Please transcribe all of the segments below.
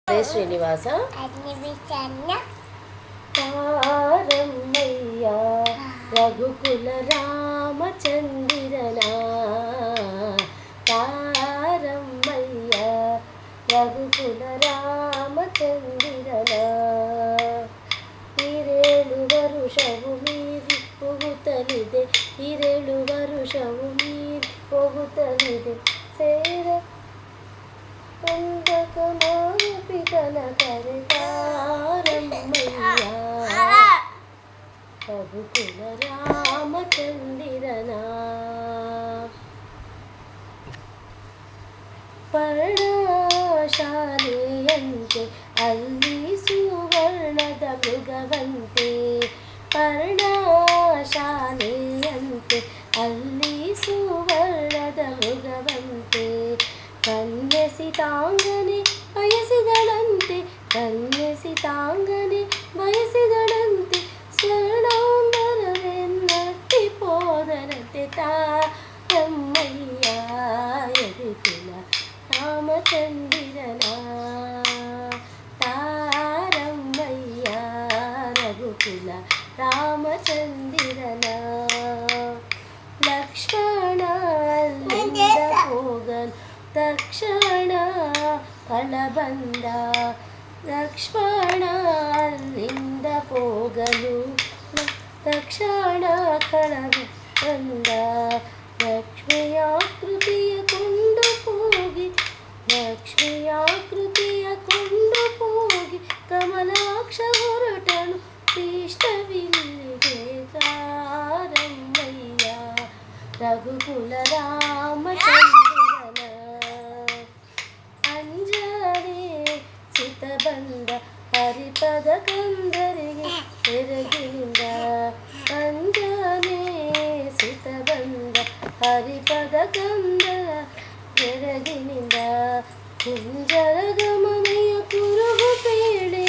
ಹರೇ ಶ್ರೀನಿವಾಸ ತಾರಮ್ಮಯ್ಯ ರಘುಕುಲ ರಾಮಚಂದಿರನ ತಾರಮ್ಮಯ್ಯ ರಘುಕುಲ ರಾಮಚಂದಿರನ ಹಿರೇಳು ವರುಷವು ಮೀರಿ ಹೋಗುತ್ತಲಿದೆ ಹಿರೇಳು ವರುಷವು ಮೀರಿ ಹೋಗುತ್ತಲಿದೆ ಸೇರ ಪಿತನ ಕರೆ ತಾರಮ್ಮಯ್ಯ ರಘುಕುಲ ರಾಮಚಂದಿರನ ಪರ್ಣಶಾಲೆಯಂತೆ ಅಲ್ಲಿ ಸುವರ್ಣದ ಮೃಗವಂತೆ ಪರ್ಣಶಾಲೆಯಂತೆ ಅಲ್ಲಿ ಸುವರ್ಣದ ಮೃಗವಂತೆ ಕನ್ಯಸಿತಾಂಗನೆ ಬಯಸಿದಳಂತೆ ಕನ್ಯಸಿತಾಂಗನೆ ಬಯಸಿದಳಂತೆ ಸ್ವರ್ಣಾಂಬರವೆನ್ನಟ್ಟಿ ಪೋದರಂತೆ ತಾರಮ್ಮಯ್ಯ ರಘುಕುಲ ರಾಮಚಂದಿರನ ತಾರಮ್ಮಯ್ಯ ರಘುಕುಲ ರಾಮಚಂದಿರನ ಲಕ್ಷ್ಮಣ ಅಲ್ಲಿಂದ ಹೋಗಲು ತಕ್ಷಣ ಕಳ ಬಂದ ಲಕ್ಷ್ಮಣ ಅಲ್ಲಿಂದ ಹೋಗಲು ತಕ್ಷಣ ಕಳ ಬಂದ ಲಕ್ಷ್ಮಿಯ ಕೃತಿಯ ಕೊಂಡು ಹೋಗಿ ಲಕ್ಷ್ಮಿಯ ಕೃತಿಯ ಕೊಂಡು ಹೋಗಿ ಕಮಲಾಕ್ಷ ಹೊರಟನು ಇಷ್ಟವಿಲ್ಲಿಗೆ ತಾರಮ್ಮಯ್ಯ ರಘುಕುಲ ರಾಮಚಂದ್ರನ ಅಂಜನೆ ಸುತ ಬಂದ ಹರಿಪದ ಕಂದರಿಗೆ ಎರಗಿನಿಂದ ಅಂಜನೆ ಸುತ ಬಂದ ಹರಿಪದ ಕಂದರ ಎರಗಿನಿಂದ ಕುಂಜರ ಗಮನೆಯ ಕುರುಹು ಪೇಳೆ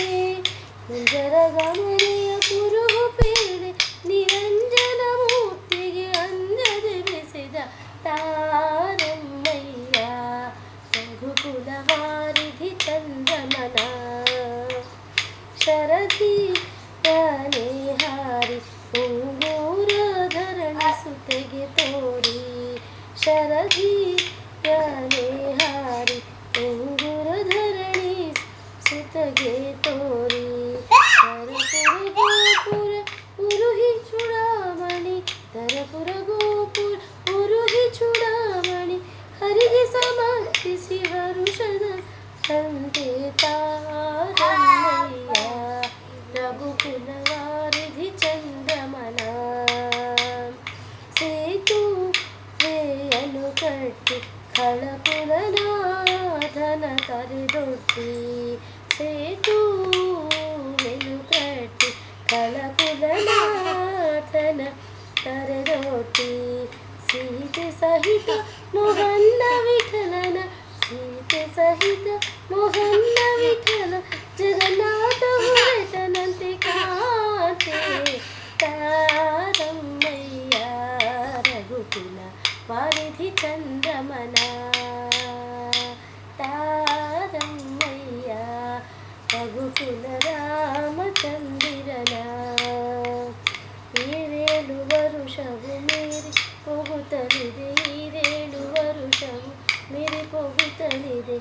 ಕುಂಜರ ಗಮನೆಯ ಕುರುಹು ಪೇಳೆ ನಿರಂಜನ ಮೂರ್ತಿಗೆ ಅಂಜದೆ ಬೆಸೆದ ತಾರಮ್ಮಯ್ಯ ರಘುಕುಲ ವಾರಿಧಿ ಚಂದ್ರಮನ ಶರದಿ ಯಾನೆ ಹಾರಿ ಉಂಗೂರ ಧರಣಿ ಸುತೆಗೆ ತೋರಿ ಶರದಿ ಯಾನೆ ಹಾರಿ ಉಂಗುರ ಧರಣಿ ಸುತೆಗೆ ತೋರಿ ತರಪುರ ಗೋಪುರ ಉರುಹಿ ಚೂಡಾಮಣಿ ತರಪುರ ಗೋಪುರ ಉರುಹಿ ಚೂಡಾಮಣಿ ಹರಿಗೆ ಸಮರ್ಪಿಸಿ ಹರುಷದ ತಂದೆ ತಾರಮ್ಮಯ್ಯ ರಘುಕುಲ ವಾರಿಧಿ ಚಂದ್ರಮನ ಸೇತುವೆಯನ್ನು ಕಟ್ಟಿ ಖಳಕುಲನಾಥನ ತರೆದೊಡ್ಡಿ ಸೇತುವೆಯನ್ನು ಕಟ್ಟಿ ಖಳಕುಲನಾಥನ ತರೆದೊಡ್ಡಿ ಸೀತೆ ಸಹಿತ ಮೋಹನ್ನ ವಿಠಲನ ಸೀತೆ ಸಹಿತ ಮೋಹನ್ನ ವಿಠಲ ಜಗನ್ನಾಥ ಹೊರಟನಂತೆ ಕಾಂತೆ ತಾರಮ್ಮಯ್ಯ ರಘುಕುಲ ವಾರಿಧಿ ಚಂದ್ರಮನ ತಾರಮ್ಮಯ್ಯ ರಘುಕುಲ ರಾಮಚಂದಿರನ ಈರೇಳು ವರುಷವು ಮೀರಿ ಹೋಗುತ್ತಲಿದೆ ಈರೇಳು ವರುಷವು ಮೀರಿ ಹೋಗುತ್ತಲಿದೆ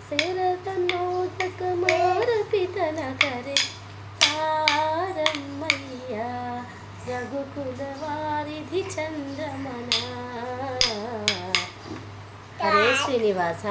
ಸೇರ ತನ್ನೋದಕ ಮಾರಪಿತನ ಕರೆ ತಾರಮ್ಮಯ್ಯ ರಘುಕುಲ ವಾರಿಧಿ ಚಂದ್ರಮನ ಹರೇ ಶ್ರೀನಿವಾಸ.